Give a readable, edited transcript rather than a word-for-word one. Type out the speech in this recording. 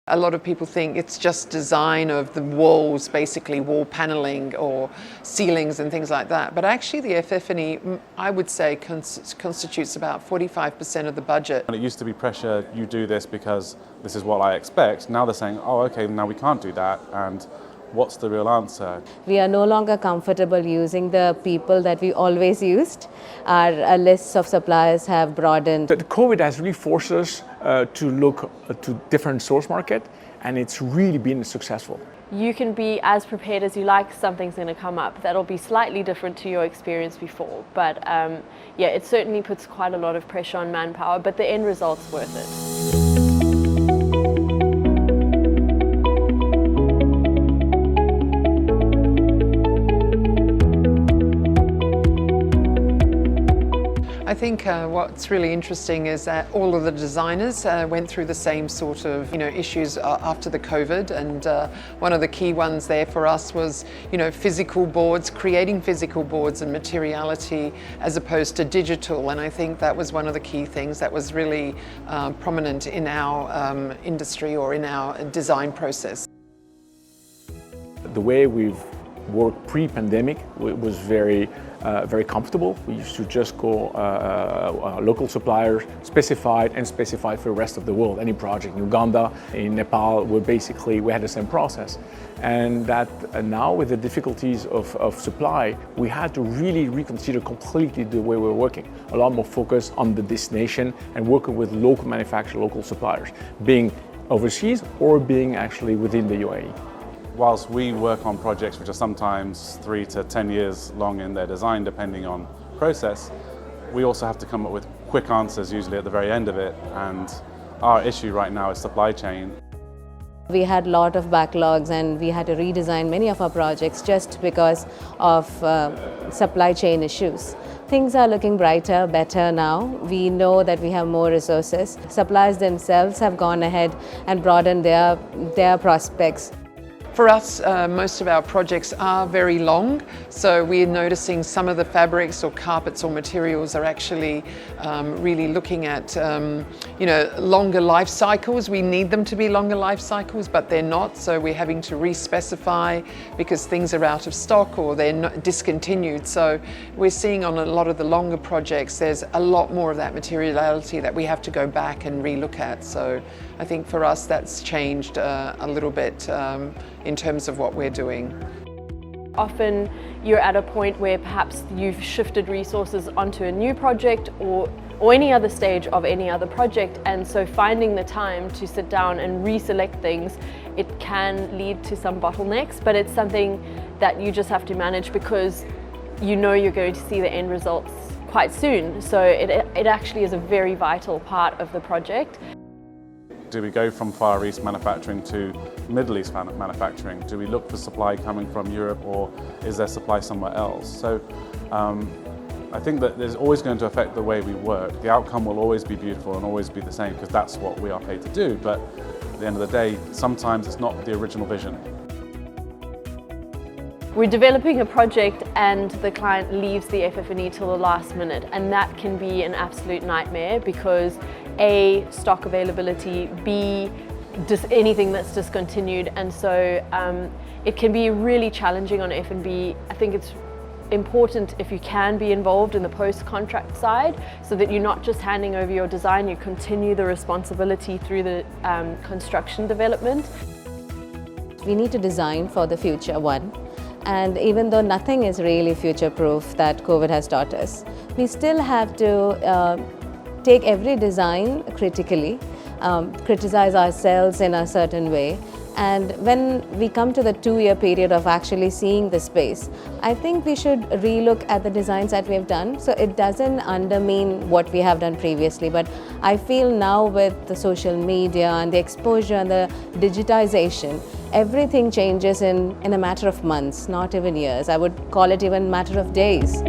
A lot of people think it's just design of the walls, basically wall paneling or ceilings and things like that. But actually the FF&E, I would say, constitutes about 45% of the budget. It used to be pressure, you do this because this is what I expect. Now they're saying, oh, okay, now we can't do that. And what's the real answer? We are no longer comfortable using the people that we always used. Our lists of suppliers have broadened. The COVID has really forced us to look to different source market, and it's really been successful. You can be as prepared as you like. Something's going to come up that'll be slightly different to your experience before. But yeah, it certainly puts quite a lot of pressure on manpower, but the end result's worth it. I think what's really interesting is that all of the designers went through the same sort of issues after the COVID, and one of the key ones there for us was physical boards, creating physical boards and materiality as opposed to digital, and I think that was one of the key things that was really prominent in our industry or in our design process. The way we've worked pre-pandemic was very comfortable. We used to just go local suppliers, specified for the rest of the world. Any project in Uganda, in Nepal, we had the same process. And that now with the difficulties of supply, we had to really reconsider completely the way we were working. A lot more focus on the destination and working with local manufacturers, local suppliers, being overseas or being actually within the UAE. Whilst we work on projects which are sometimes 3 to 10 years long in their design, depending on process, we also have to come up with quick answers, usually at the very end of it. And our issue right now is supply chain. We had a lot of backlogs and we had to redesign many of our projects just because of supply chain issues. Things are looking brighter, better now. We know that we have more resources. Suppliers themselves have gone ahead and broadened their prospects. For us, most of our projects are very long, so we're noticing some of the fabrics or carpets or materials are actually really looking at longer life cycles. We need them to be longer life cycles, but they're not, so we're having to re-specify because things are out of stock or they're not discontinued. So we're seeing on a lot of the longer projects there's a lot more of that materiality that we have to go back and re-look at. So I think for us that's changed a little bit in terms of what we're doing. Often you're at a point where perhaps you've shifted resources onto a new project or any other stage of any other project, and so finding the time to sit down and reselect things, it can lead to some bottlenecks, but it's something that you just have to manage because you're going to see the end results quite soon. So it actually is a very vital part of the project. Do we go from Far East manufacturing to Middle East manufacturing? Do we look for supply coming from Europe, or is there supply somewhere else? So I think that there's always going to affect the way we work. The outcome will always be beautiful and always be the same because that's what we are paid to do. But at the end of the day, sometimes it's not the original vision. We're developing a project and the client leaves the FF&E till the last minute, and that can be an absolute nightmare because A, stock availability, B, anything that's discontinued, and so it can be really challenging on F&B. I think it's important if you can be involved in the post-contract side so that you're not just handing over your design, you continue the responsibility through the construction development. We need to design for the future, one. And even though nothing is really future-proof that COVID has taught us, we still have to take every design critically, criticize ourselves in a certain way. And when we come to the 2-year period of actually seeing the space, I think we should relook at the designs that we have done. So it doesn't undermine what we have done previously, but I feel now with the social media and the exposure and the digitization, everything changes in a matter of months, not even years. I would call it even a matter of days.